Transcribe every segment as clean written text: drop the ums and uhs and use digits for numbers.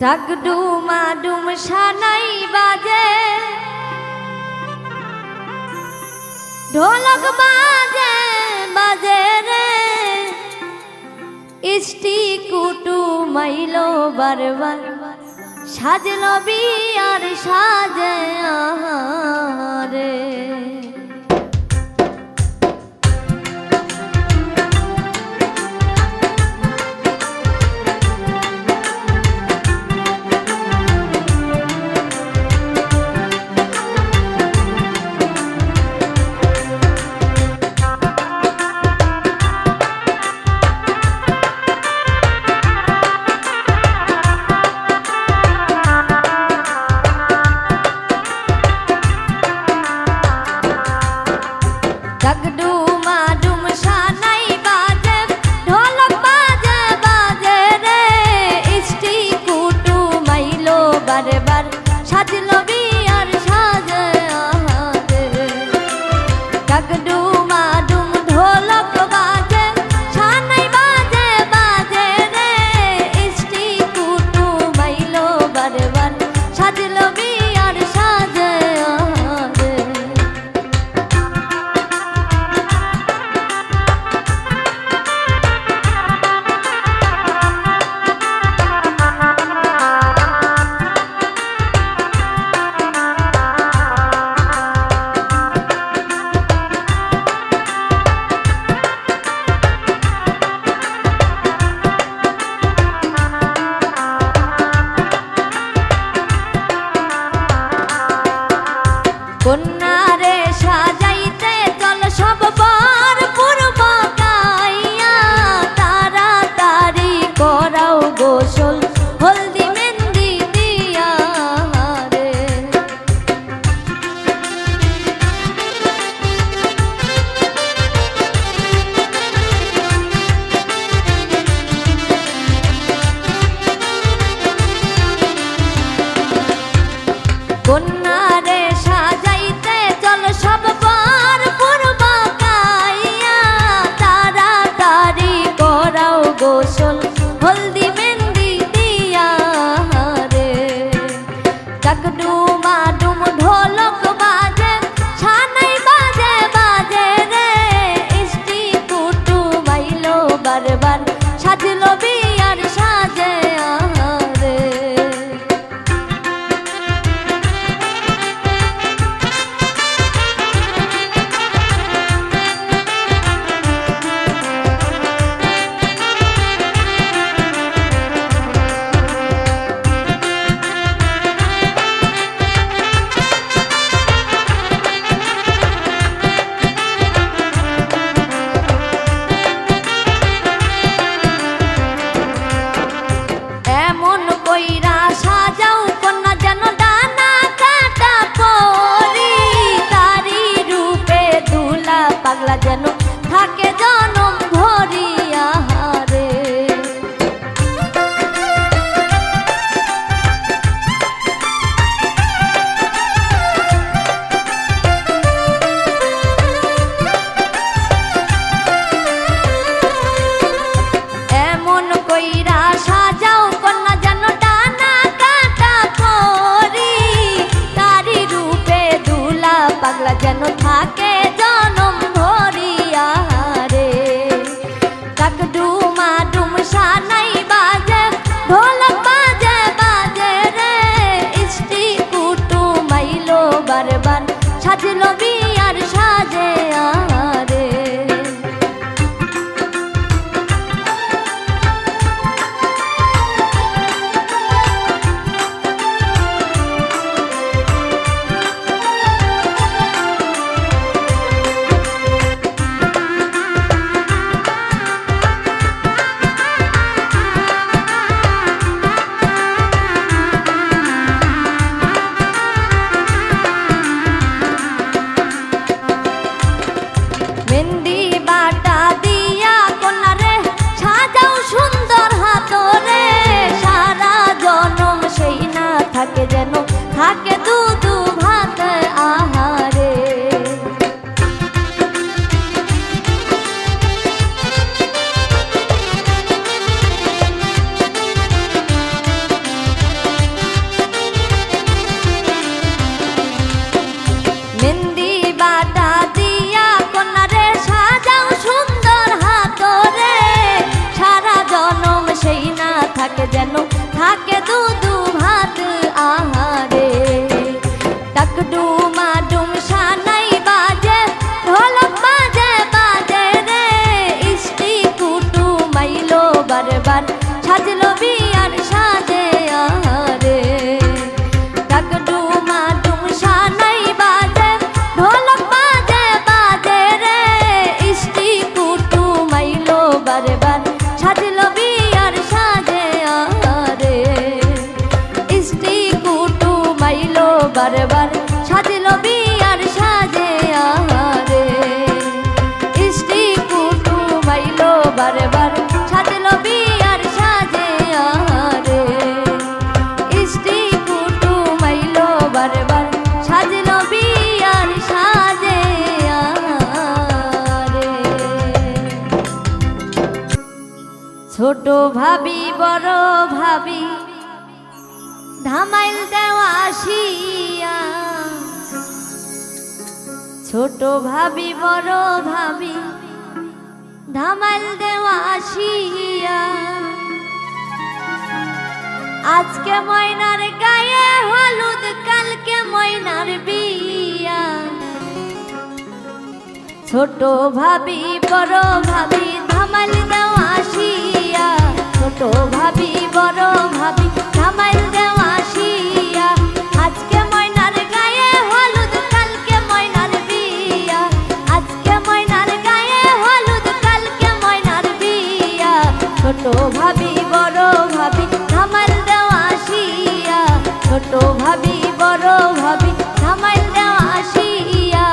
ডাকডুমা ডুম সানাই বাজে, ঢোলক বাজে বাজে রে, ইষ্টি কুটু মাইলো বারবার, সাজলো বিয়ার সাজে রে। ডাকডুমা ডুম সানাই বাজে, ঢোলক বাজে বাজে রে, ইষ্টি কুটু মাইলো বারবার, সাজলো বিয়ার সাজে রে। ডাকডুমা ডুম ঢোলক বাজে, সানাই বাজে বাজে রে, ইষ্টি কুটু মাইলো বারবার, সাজলো বিয়ার সাজে রে। ভাবি বড় ভাবি ধামাইল দেওয়া আসিয়া, ছোট ভাবি বড় ভাবি ধামাইল দেওয়া আসিয়া। আজকে ময়নার গায়ে হলুদ, কালকে ময়নার বিয়া। ছোট ভাবি বড় ভাবি ধামাইল দেওয়া আসিয়া, ছোট ভাবি বড় ভাবি ধামাইল দেওয়া আসিয়া। আজকে ময়নার গায়ে হলুদ, কালকে ময়নার বিয়া। আজকে ময়নার গায়ে হলুদ, কালকে ময়নার বিয়া। ছোট ভাবি বড় ভাবি ধামাইল দেওয়া আসিয়া, ছোট ভাবি বড় ভাবি ধামাইল দেওয়া আসিয়া।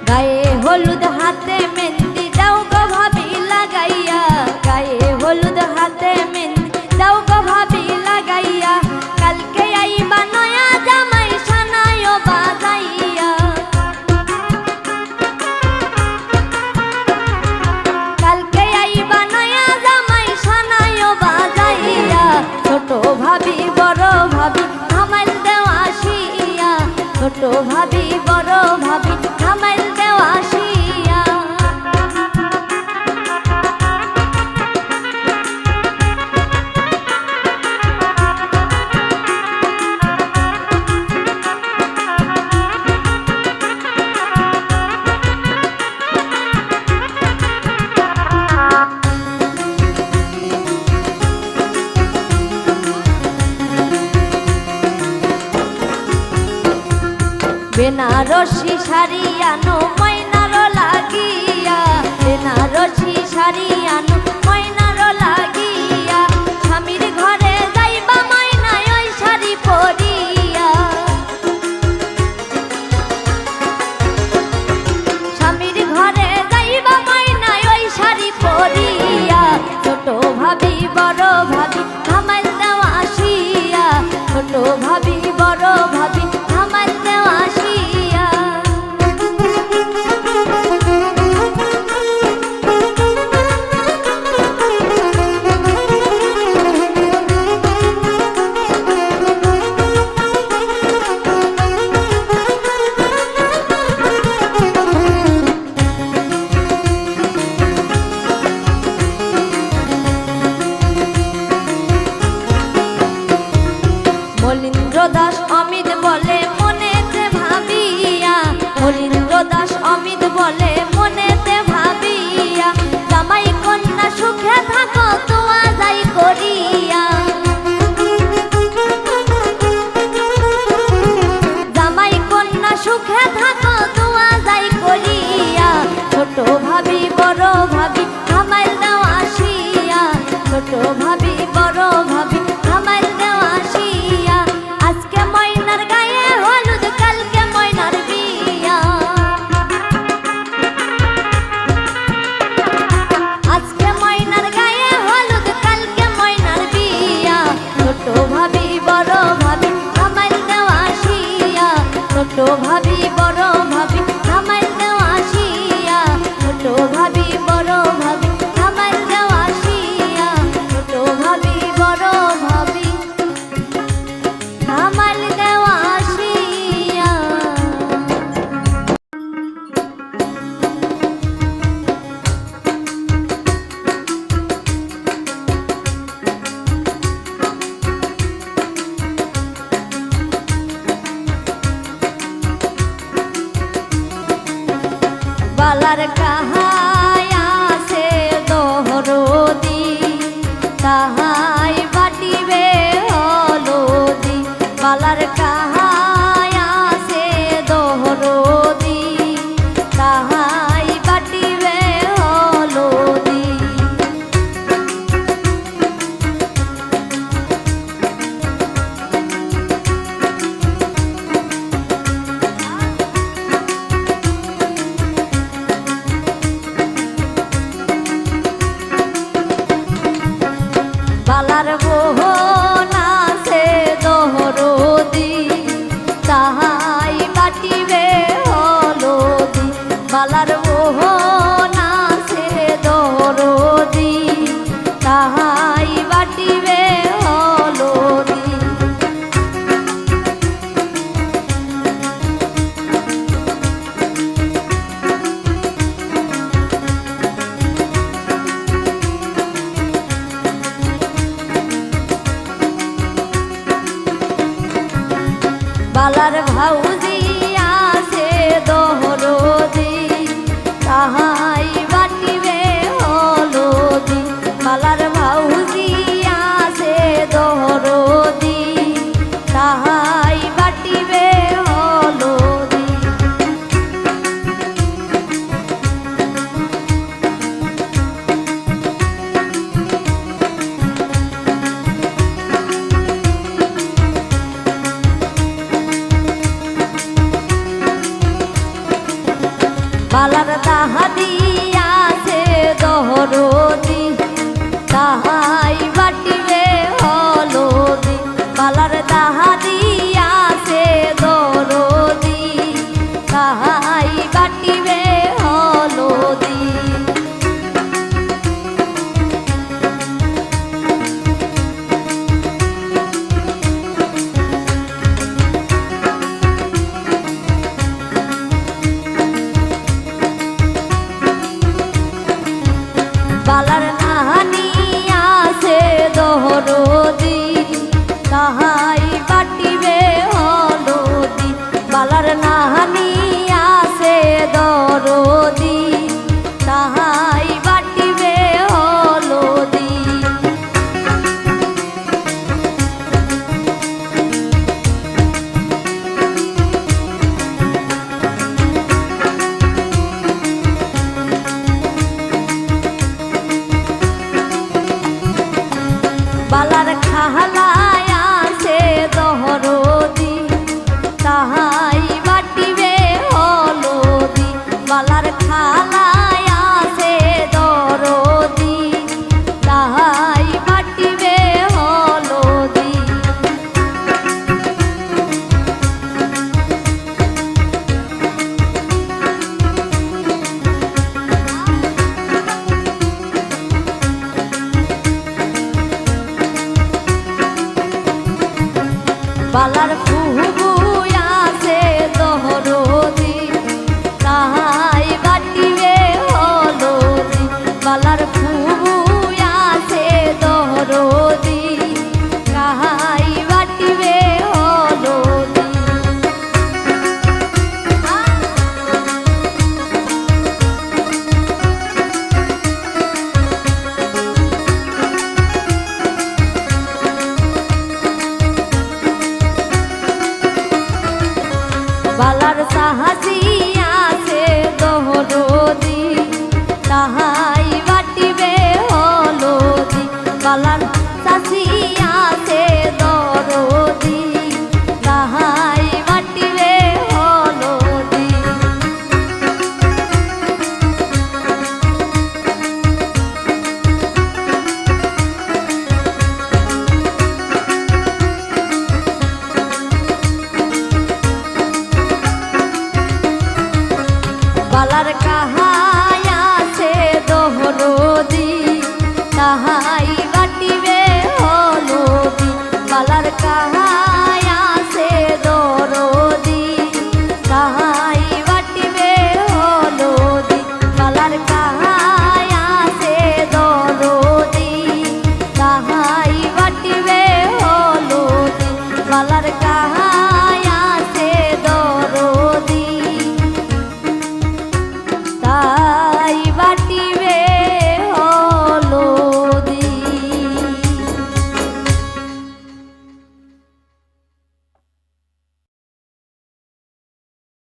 গায়ে হলুদ হাতে মেহেন্দি দাও গো ভাবি লাগাইয়া, গায়ে হলুদ হাতে মেহেন্দি দাও গো ভাবি লাগাইয়া। কালকে আইবা নয়া জামাই সানায়ও বাজাইয়া, কালকে আইবা নয়া জামাই সানায়ও বাজাইয়া। ছোট ভাবি বড় ভাবি ধামাইল দেওয়া আসিয়া, ছোট ভাবি বড় ভাবি ধামাইল দেওয়া আসিয়া। বেনারসি শাড়ি আনো ময়নার লাগিয়া, বেনারসি শাড়ি আনো ময়নার লাগিয়া। স্বামীর ঘরে যাইবা ময়না ওই শাড়ি পরিয়া, স্বামীর ঘরে যাইবা ময়না ওই শাড়ি পরিয়া। ছোট ভাবি বড় ভাবি ধামাইল দেওয়া আসিয়া, ছোট ভাবি বড় ভাবি ধামাইল দেওয়া আসিয়া। মলীন্দ্র দাস অমিত বলে মনেতে ভাবিয়া, মলীন্দ্র দাস অমিত বলে মনেতে ভাবিয়া। জামাই কন্যা সুখে থাকো তোয়া যাই করিয়া, জামাই কন্যা সুখে থাকো তোয়া যাই করিয়া। ছোট ভাবি বড় ভাবি ধামাইল দেওয়া আসিয়া, ছোট ভাবি বড় ভাবি ধামাইল দেওয়া আসিয়া। আজকে ময়নার গায়ে হলুদ, কালকে ময়নার বিয়া। আজকে ময়নার গায়ে হলুদ, কালকে ময়নার বিয়া। ছোট ভাবি বড় ভাবি ধামাইল দেওয়া আসিয়া, ছোট ভাবি বড় ভাবি ধামাইল দেওয়া আসিয়া, ছোট ভাবি বড় ভাবি ধামাইল দেওয়া আসিয়া, ছোট ভাবি বড় ভাবি ধামাইল দেওয়া আসিয়া। বালার কাহায় আছে দহরদি, তাহাই বাটিবে হলদি। বালার কাহায় আছে দহরদি, তাহাই বাটিবে হলদি। বাটিবে হলদি। বালার ভাউজি আছে দহরদি, তাহাই বাটিবে হলদি। বালার ভাউজি আছে দহরদি, তাহাই বাটিবে হলদি। বালার তাহাদি আছে দহরদি, তাহাই বাটিবে হলদি। বালার তাহাদি আছে দহরদি, তাহাই বাটিবে হলদি। বালার নাহানি আছে দহরদি, তাহাই বাটিবে হলদি। বালার নাহানি আছে দহরদি, তাহাই বাটিবে হলদি। বালার খাহলায় আছে দহরদি, তাহাই বাটিবে হলদি। বালার খালায় আছে দহরদি, তাহাই বাটিবে হলদি। বালার ফুহু আছে দহরদি, তাহাই বাটিবে হলদি। বালার ফুহু আছে দহরদি, তাহাই বাটিবে হলদি। বালার সাহাজি আছে দহরদি, তাহাই বাটিবে হলদি। বালার